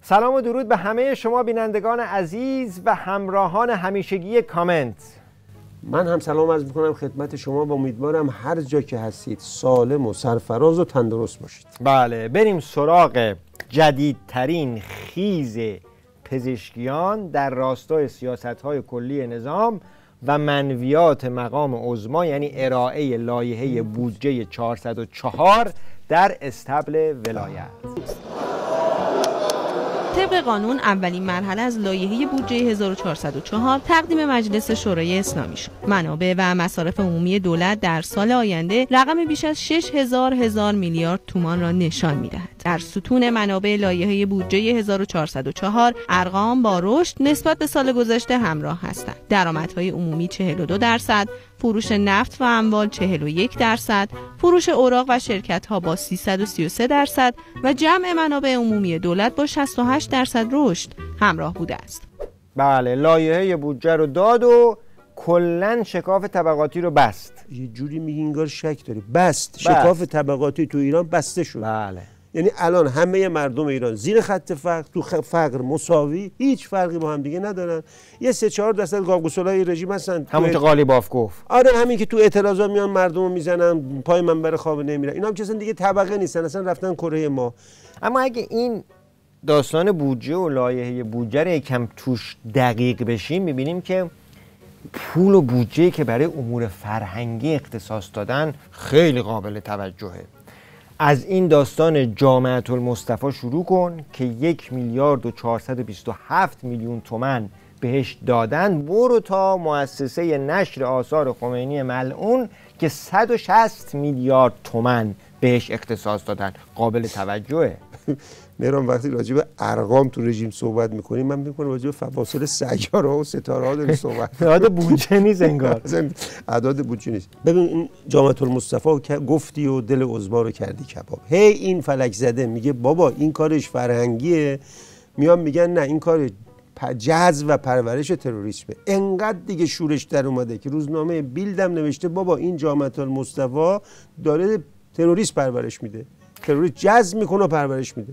سلام و درود به همه شما بینندگان عزیز و همراهان همیشگی کامنت. من هم سلام عرض میکنم خدمت شما و امیدوارم هر جا که هستید سالم و سرفراز و تندرست باشید. بله، بریم سراغ جدیدترین خیز پزشکیان در راستای سیاست‌های کلی نظام و منویات مقام عظما، یعنی ارائه لایحه بودجه 404 در استبل ولایت. طبق قانون اولین مرحله از لایحه بودجه 1404 تقدیم مجلس شورای اسلامی شد. منابع و مصارف عمومی دولت در سال آینده رقم بیش از 6000 میلیارد تومان را نشان می‌دهد. در ستون منابع لایحه بودجه 1404 ارقام با رشد نسبت به سال گذشته همراه هستند. درآمدهای عمومی 42%، فروش نفت و اموال 41%، فروش اوراق و شرکت‌ها با 333% و جمع منابع عمومی دولت با 68% رشد همراه بوده است. بله، لایحه بودجه رو داد و کلاً شکاف طبقاتی رو بست. یه جوری میگی انگار شک داری. بست. شکاف طبقاتی تو ایران بسته شد. بله. یعنی الان همه مردم ایران زیر خط فقر، تو فقر مساوی، هیچ فرقی با هم دیگه ندارن. یه 3-4% گاگوسولای رژیم هستن، همون که قالیباف گفت. آره، همین که تو اعتراضا میان مردمو میزنن، پای منبر خامنه میرن. اینا هم کسان دیگه طبقه نیستن، اصلا رفتن کره ما. اما اگه این داستان بودجه و لایحه بودجه رو یکم توش دقیق بشیم، میبینیم که پول و بودجه که برای امور فرهنگی اختصاص دادن خیلی قابل توجهه. از این داستان جامعة المصطفی شروع کن که 1,427,000,000 تومان بهش دادن، برو تا مؤسسه نشر آثار خمینی ملعون که 160 میلیارد تومان بهش اختصاص دادن. قابل توجهه. مهران، وقتی راجع به ارقام تو رژیم صحبت میکنیم، من میکنم راجع به فواصل سیاره‌ها و ستاره‌ها داریم صحبت. اعداد بودجه نیست انگار. اعداد بودجه نیست. ببین این جامعة المصطفی گفتی و دل عظما رو کردی کباب. هی این فلک زده میگه بابا این کارش فرهنگیه، میان میگن نه این کار جذب و پرورش تروریسمه. انقدر دیگه شورش در اومده که روزنامه بیلدم نوشته بابا این جامعة المصطفی داره تروریست پرورش میده، تروریست جذب میکنه و پرورش میده.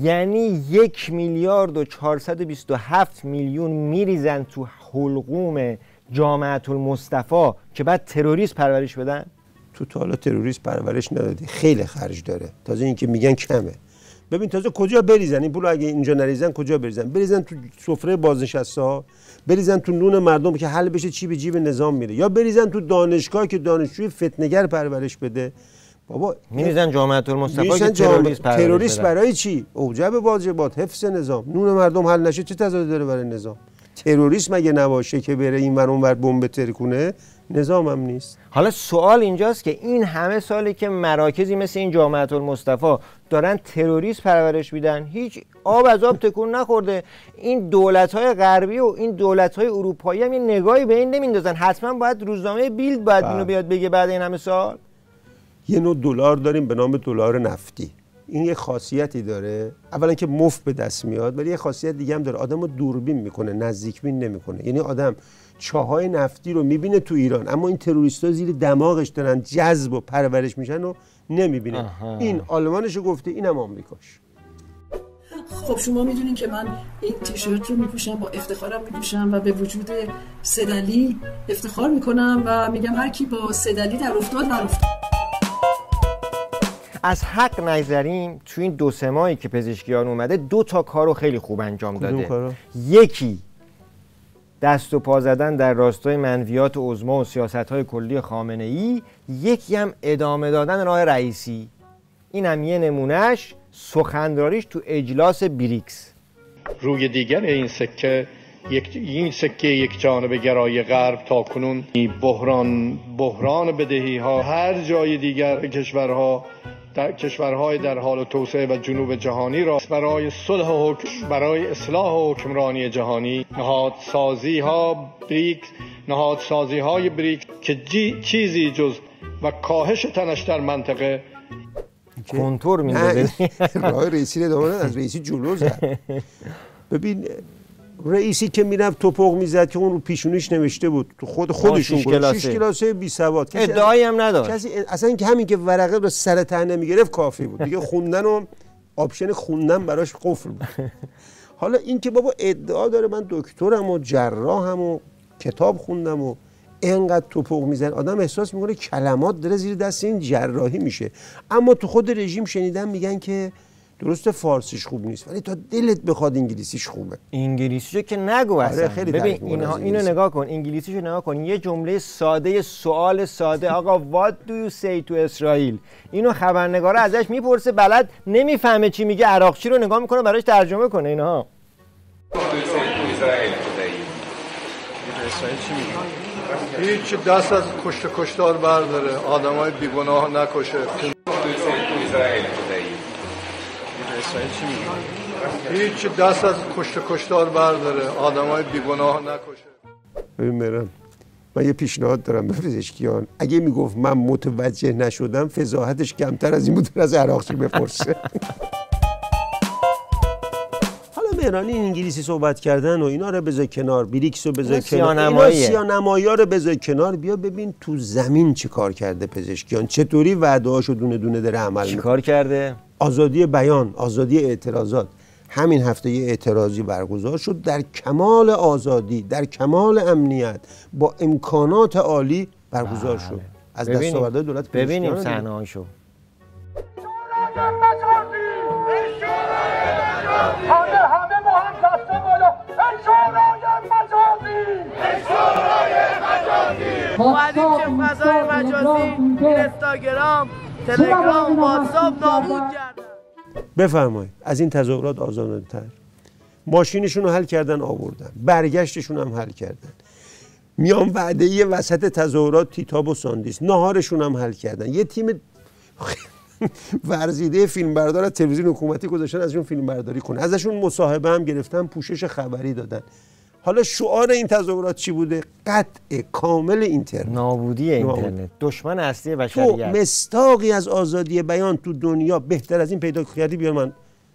یعنی 1,427,000,000 میریزن تو حلقوم جامعة المصطفی که بعد تروریست پرورش بدن؟ تو تا حالا تروریست پرورش ندادی، خیلی خرج داره. تازه این که میگن کمه. ببین تازه کجا بریزن این پولو؟ اگه اینجا نریزن کجا بریزن؟ بریزن تو سفره بازنشسته، بریزن تو نون مردم که حل بشه چی به جیب نظام میره، یا بریزن تو دانشگاه که دانشجوی فتنه‌گر پرورش بده. بابا میریزن جامعة المصطفی که تروریست برای چی؟ اوجب واجبات، حفظ نظام. نون مردم حل نشه چه تضادی داره برای نظام؟ تروریست مگه نباشه که بره این ور اون ور بمب ترکونه؟ نظام هم نیست. حالا سوال اینجاست که این همه سالی که مراکزی مثل این جامعة المصطفی دارن تروریست پرورش میدن، هیچ آب از آب تکون نخورده. این دولت‌های غربی و این دولت‌های اروپایی هم یه نگاهی به این نمیندازن. حتما باید روزنامه بیلد باید اینو بیاد بگه بعد این همه سال. یه نوع دلار داریم به نام دلار نفتی. این یه خاصیتی داره، اولا که مفت به دست میاد، ولی یه خاصیت دیگه هم داره، آدمو دوربین میکنه، نزدیکبین نمیکنه. یعنی آدم چاهای نفتی رو میبینه تو ایران، اما این تروریستا زیر دماغش دارن جذب و پرورش میشن و نمیبینه. این آلمانشو گفته، اینم آمریکاش. خب شما میدونین که من این تیشرت رو میپوشم، با افتخارم میپوشم و به وجود سدلی افتخار میکنم و میگم هر کی با سدلی در افتاد در افتاد. از حق نگذریم، تو این 2-3 ماهی که پزشکیان اومده 2 تا کارو خیلی خوب انجام داده. یکی دست و پا زدن در راستای منویات عظما و سیاست‌های کلی خامنه‌ای، یکی هم ادامه دادن راه رئیسی. این هم یه نمونهش سخنرانیش تو اجلاس بریکس. روی دیگر این سکه یک جانب گرای غرب تا کنون بحران بدهی ها هر جای دیگر کشورهای در حال توسعه و جنوب جهانی را برای برای اصلاح حکمرانی جهانی نهادسازی های بریکس که چیزی جز و کاهش تنش در منطقه کنتور میده. راه رئیسی ادامه از رئیسی جلو زد. ببین رئیسی که میرفت توپق میزد که اون رو پیشونیش نوشته بود تو خودشون بود 6 کلاسه بی سواد، ادعایی هم نداشت. کسی اصلا که همین که ورقه رو سر ته نمیگرفت کافی بود دیگه. خوندن و آپشن خوندن براش قفل بود. حالا این که بابا ادعا داره من دکترم و جراحم و کتاب خوندم و اینقدر توپق میزنه، آدم احساس میکنه کلمات داره زیر دست این جراحی میشه. اما تو خود رژیم شنیدم میگن که درست فارسیش خوب نیست ولی تا دلت بخواد انگلیسیش خوبه. انگلیسیشو که نگو اصلا. خیلی ببین اینو نگاه کن، انگلیسیشو نگاه کن، یه جمله ساده، سوال ساده، آقا what do you say to اسرائیل، اینو خبرنگار ازش میپرسه، بلد نمیفهمه چی میگه، عراقچی رو نگاه میکنه براش ترجمه کنه. اینها هیچ دست از کشتار برداره، آدمای بیگناه نکشه. هیچ دست از کشتار برداره، آدمای بیگناه نکشه. ببین مهران، من یه پیشنهاد دارم به پزشکیان، اگه میگفت من متوجه نشدم فضاحتش کمتر از این بود از عراقچی بپرسه. مهرانی انگلیسی صحبت کردن و اینا رو بذار کنار، بریکس رو بذار کنار، اینا سیاه‌نمایی‌ها رو بذار کنار، بیا ببین تو زمین چی کار کرده پزشکیان، چطوری وعده‌هاشو دونه دونه داره عمل می‌کنه. چی کار کرده؟ آزادی بیان، آزادی اعتراضات. همین هفته یه اعتراضی برگزار شد در کمال آزادی، در کمال امنیت، با امکانات عالی برگزار شد. از دستاوردهای دولت ببینیم صحنه‌هاشو. اومدیم که فضای مجازی، اینستاگرام، تلگرام، واتساپ نابود کردن. بفرمایید از این تظاهرات آزادانه‌تر. ماشینشون رو حل کردن آوردن، برگشتشون هم حل کردن، میان وعده‌ای وسط تظاهرات تیتاب و ساندیس، ناهارشون هم حل کردن. یه تیم ورزیده فیلمبردار از تلویزیون حکومتی گذاشتن ازشون فیلم برداری کنه، ازشون مصاحبه هم گرفتن، پوشش خبری دادن. حالا شعار این تظاهرات چی بوده؟ قطع کامل اینترنت، نابودی اینترنت، دشمن اصلی بشریت. تو مستاقی از آزادی بیان تو دنیا بهتر از این پیدا کردی؟ بیار من.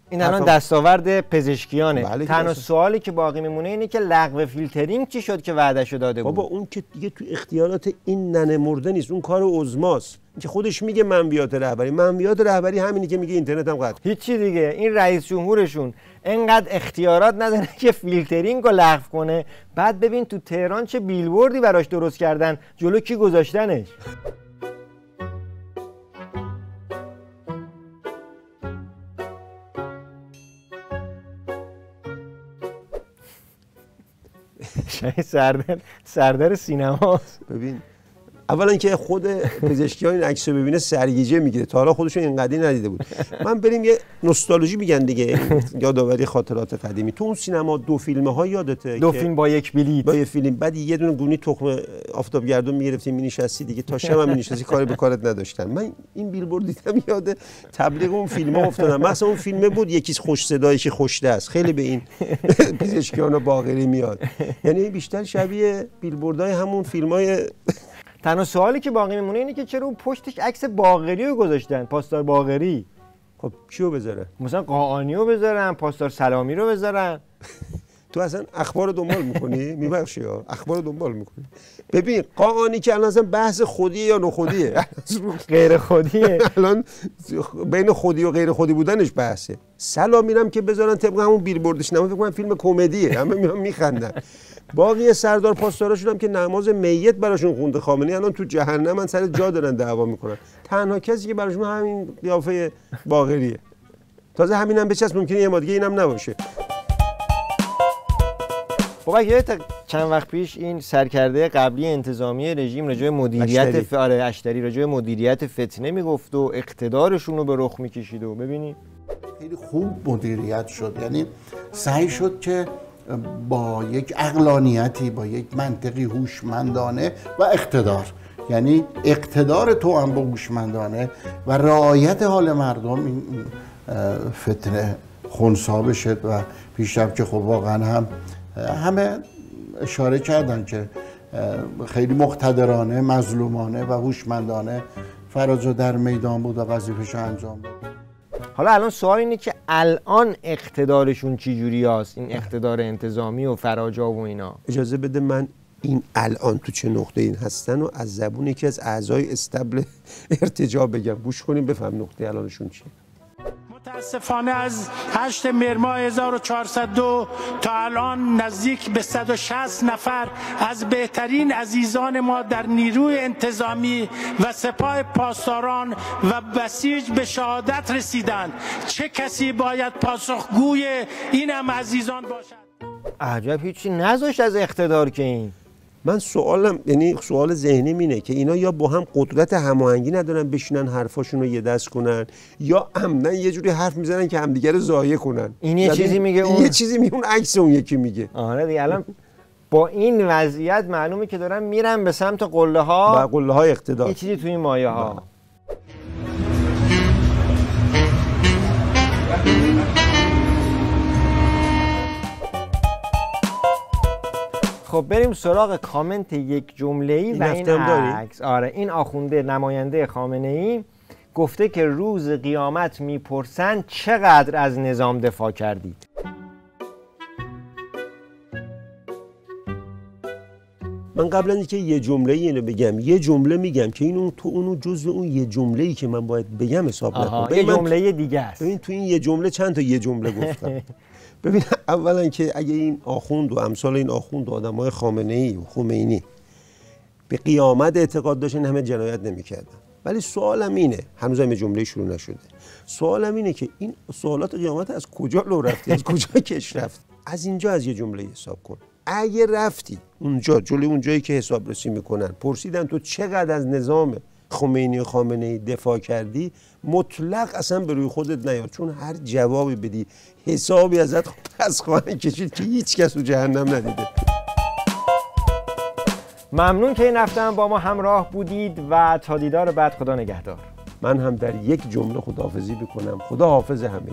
این الان دستاورد پزشکیانه. بله، تنها سوالی که باقی میمونه اینه که لغو فیلترینگ چی شد که وعدهشو داده بود. بابا اون که دیگه تو اختیارات این ننه مرده نیست، اون کار عظماست که خودش میگه منویات رهبری همینی که میگه اینترنت هم قطع. هیچی دیگه. این رئیس جمهورشون انقدر اختیارات نداره که فیلترینگ رو لغو کنه. بعد ببین تو تهران چه بیلبوردی براش درست کردن، جلو کی گذاشتنش. سردر سینماست. ببین اولا که خود پزشکیان این عکسو ببینه سرگیجه میگیره، تا حالا خودشون اینقدری ندیده بود. من بریم یه نوستالژی میگن دیگه، یادآوری خاطرات قدیمی. تو اون سینما دو فیلمه ها یادته؟ دو فیلم با یک بلیت، با یه فیلم، بعد یه دونه گونی تخم آفتابگردون میگرفتیم مینشستی دیگه، تا شب هم مینشستی، کاری به کارت نداشتن. من این بیلبورد دیدم یاد تبلیغ اون فیلم‌ها افتادم. مثلا اون فیلمه بود یکیش خوش صدایی که خوشته است، خیلی به این پزشکیان و باقری میاد، یعنی بیشتر شبیه بیلبوردهای همون فیلم‌های. تنها سوالی که باقی میمونه اینه که چرا اون پشتش عکس باقری رو گذاشتن، پاسدار باقری. خب کیو بذاره؟ مثلا قاآنی رو بذارن، پاسدار سلامی رو بذارن. تو اصلا اخبار رو دنبال میکنی؟ میبخشی ها، اخبار رو دنبال میکنی. ببین قاآنی که الان اصلا بحث خودیه یا نخودیه؟ غیر خودیه. الان بین خودی و غیر خودی بودنش بحثه. سلامی هم که بذارن طبق همون بیلبوردش، فکر کنم فیلم کمدیه، همه میان میخندن. باقی سردار پاسداراشون هم که نماز میت براشون خونده خامنه‌ای، الان تو جهنم سر جا دارن دعوا میکنن. تنها کسی که براشون همین قیافه باقریه. تازه همینم بچسب، ممکنه یه ما دیگه اینم نباشه. بابا یادت چند وقت پیش این سرکرده قبلی انتظامی رژیم راجع به مدیریت اشتری راجع به مدیریت فتنه میگفت و اقتدارشون رو به رخ میکشید و ببینید خیلی خوب مدیریت شد. یعنی سعی شد که با یک عقلانیتی، با یک منطقی هوشمندانه و اقتدار، یعنی اقتدار تو هم با هوشمندانه و رعایت حال مردم این فتنه خنثی بشه. و پیشتر که خب واقعا هم همه اشاره کردن که خیلی مقتدرانه، مظلومانه و هوشمندانه فراز در میدان بود و وظیفه‌اش انجام داد. حالا الان سوال اینه که الان اقتدارشون چی جوری هست، این اقتدار انتظامی و فراجا و اینا؟ اجازه بده من این الان تو چه نقطه این هستن و از زبون یکی از اعضای استبل ارتجاع بگم، گوش کنیم بفهم نقطه الانشون چیه. متاسفانه از 8 مهر ماه 1402 تا الان نزدیک به 160 نفر از بهترین عزیزان ما در نیروی انتظامی و سپاه پاسداران و بسیج به شهادت رسیدند. چه کسی باید پاسخگوی این هم عزیزان باشد؟ عجب هیچی نذاشت از اقتدار که این. من سوالم، یعنی سوال ذهنی اینه که اینا یا با هم قدرت هماهنگی ندارن بشینن حرفاشون رو یه دست کنن، یا عمدن یه جوری حرف میزنن که همدیگه رو ضایع کنن. این یه چیزی میگه، اون یه چیزی میگه، اون عکس اون یکی میگه. آره دیگه. الان با این وضعیت معلومه که دارن میرن به سمت قله ها و قله های اقتدار. یه چیزی توی این مایه ها. خب بریم سراغ کامنت یک جمله‌ای و این عکس. آره این آخونده نماینده خامنه‌ای گفته که روز قیامت میپرسن چقدر از نظام دفاع کردید. من قبل از اینکه یه جمله اینو بگم، یه جمله میگم که این اون تو اونو جزء اون یه جمله‌ای که من باید بگم حساب نکن. یه جمله دیگه است. ببین تو این یه جمله چند تا یه جمله گفتم. ببین اولا که اگه این آخوند و امثال این آخوند و آدمای خامنه‌ای و خمینی به قیامت اعتقاد داشتن همه جنایت نمی‌کردن. ولی سوالم اینه، هنوز هم جمله شروع نشده. سوالم اینه که این سوالات قیامت از کجا لو رفتی؟ از کجا کش رفت؟ از اینجا از یه جمله حساب کن. اگه رفتی اونجا جلوی اونجایی که حسابرسی میکنن پرسیدن تو چقدر از نظام خمینی و خامنه‌ای دفاع کردی، مطلق اصلا به روی خودت نیار، چون هر جوابی بدی حسابی ازت از خواهند کشید که هیچ کس تو جهنم ندیده. ممنون که این هفته هم با ما همراه بودید و تا دیدار بعد خدا نگهدار. من هم در یک جمله خداحافظی بکنم. خدا حافظ همه.